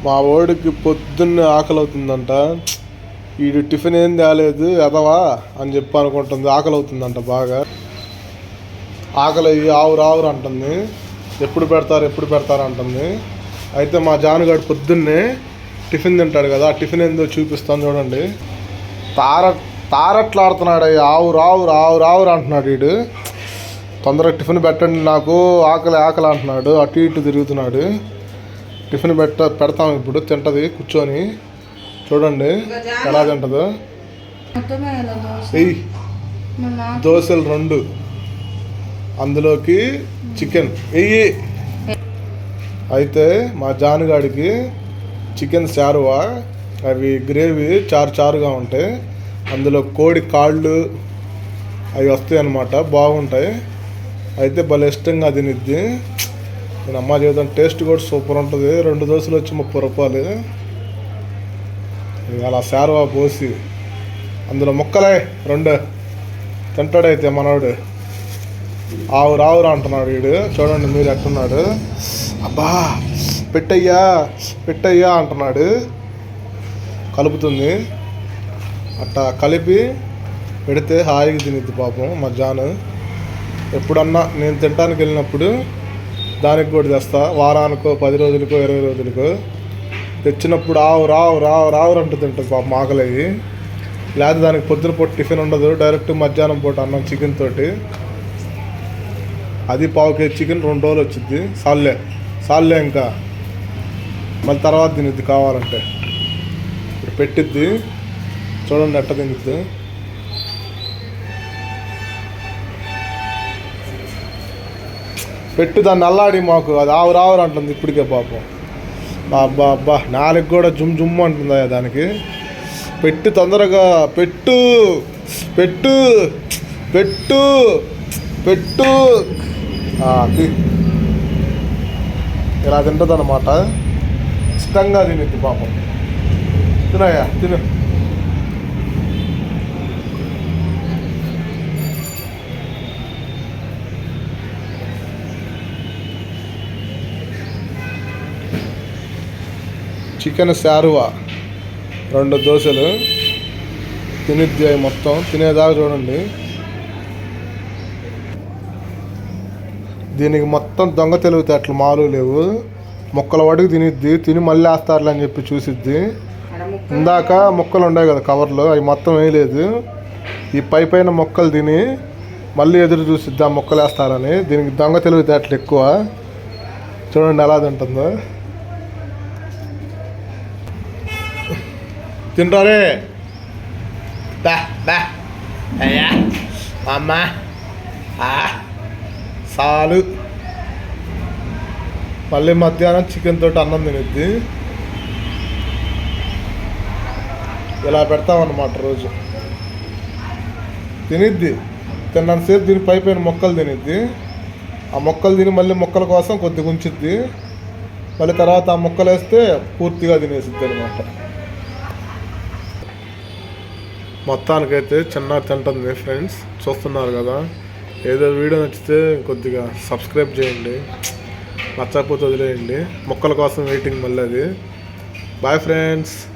మా వాడికి పొద్దున్నే ఆకలి అవుతుందంట. వీడు టిఫిన్ ఏం తేలేదు ఎదవా అని చెప్పి అనుకుంటుంది. ఆకలి అవుతుందంట బాగా. ఆకలి ఆవురు ఆవురు అంటుంది. ఎప్పుడు పెడతారు అంటుంది. అయితే మా జానుగాడు పొద్దున్నే టిఫిన్ తింటాడు కదా, ఆ టిఫిన్ ఏందో చూపిస్తాను చూడండి. తారట్లాడుతున్నాడు. ఆవురు ఆవురు ఆవురు ఆవురు అంటున్నాడు వీడు. తొందరగా టిఫిన్ పెట్టండి నాకు ఆకలి ఆకలి అంటున్నాడు. అటు ఇటు తిరుగుతున్నాడు. టిఫిన్ పెడతాం ఇప్పుడు. తింటది కూర్చొని. చూడండి ఎలా తింటదో. దోశలు 2, అందులోకి చికెన్ వెయ్యి. అయితే మా జానుగాడికి చికెన్ శారువా, అవి గ్రేవీ చారుగా ఉంటాయి. అందులో కోడి కాళ్ళు అవి వస్తాయి అన్నమాట, బాగుంటాయి. అయితే భలే ఇష్టంగా తినిద్ది. నేను అమ్మ చేద్దాం, టేస్ట్ కూడా సూపర్ ఉంటుంది. 2 దోశలు వచ్చి 30 రూపాయలు. అలా శారువా పోసి అందులో ముక్కలే 2 తింటాడైతే మనోడు. ఆవురు ఆవురు అంటున్నాడు వీడు. చూడండి మీరు ఎట్టున్నాడు. అబ్బా పెట్టయ్యా అంటున్నాడు. కలుపుతుంది. అట్టా కలిపి పెడితే హాయిగా తినిద్ది పాపం మా జాను. ఎప్పుడన్నా నేను తినడానికి వెళ్ళినప్పుడు దానికి కూడా తెస్తా. వారానికో 10 రోజులకో 20 రోజులకో తెచ్చినప్పుడు ఆవురు అంటూ తింటుంది పాపం ఆకలి. లేదా దానికి పొద్దున పూట టిఫిన్ ఉండదు, డైరెక్ట్ మధ్యాహ్నం పూట అన్నం చికెన్ తోటి. అది 1/2 కేజీ చికెన్ 2 రోజులు వచ్చింది. సాల్లే ఇంకా మళ్ళీ తర్వాత తినిద్ది కావాలంటే. ఇప్పుడు పెట్టిద్ది చూడండి ఎట్ట తినిద్ది. పెట్టు దాన్ని అల్లాడి మాకు అది ఆవురు అంటుంది ఇప్పటికే పాపం. అబ్బా నాలుగు కూడా జుమ్ అంటుందా దానికి. పెట్టు తొందరగా పెట్టు పెట్టు పెట్టు పెట్టు ఇలా తింటుంది అన్నమాట. ఇష్టంగా తినిద్ది పాపం. తినయ్యా తిను. చికెన్ శారువా 2 దోశలు తినిద్ది. అవి మొత్తం తినేదాకా చూడండి. దీనికి మొత్తం దొంగ తెలివితేటలు మామూలు లేవు. ముక్కల వాడికి తినిద్ది. తిని మళ్ళీ వేస్తారులే అని చెప్పి చూసిద్ది. ఇందాక ముక్కలు ఉన్నాయి కదా కవర్లో, అవి మొత్తం వేయలేదు. ఈ పైన ముక్కలు తిని మళ్ళీ ఎదురు చూసిద్ది ఆ ముక్కలు వేస్తారని. దీనికి దొంగ తెలివితేటలు ఎక్కువ. చూడండి ఎలా తింటుందో. తింటారే అయ్యా అమ్మ చాలు. మళ్ళీ మధ్యాహ్నం చికెన్ తోటి అన్నం తినిద్ది. ఇలా పెడతామన్నమాట రోజు. తినిద్ది. తిన్నంతసేపు దీని పైన మొక్కలు తినిద్ది. ఆ మొక్కలు తిని మళ్ళీ మొక్కల కోసం కొద్దిగా ఉంచిద్ది. మళ్ళీ తర్వాత ఆ మొక్కలు వేస్తే పూర్తిగా తినేసిద్ది అనమాట. మొత్తానికైతే చిన్న తింటుంది ఫ్రెండ్స్. చూస్తున్నారు కదా. ఏదో వీడియో నచ్చితే కొద్దిగా సబ్స్క్రైబ్ చేయండి. నచ్చకపోతే వదిలేయండి. మొక్కల కోసం వెయిటింగ్ మళ్ళీ అది. Boy friends.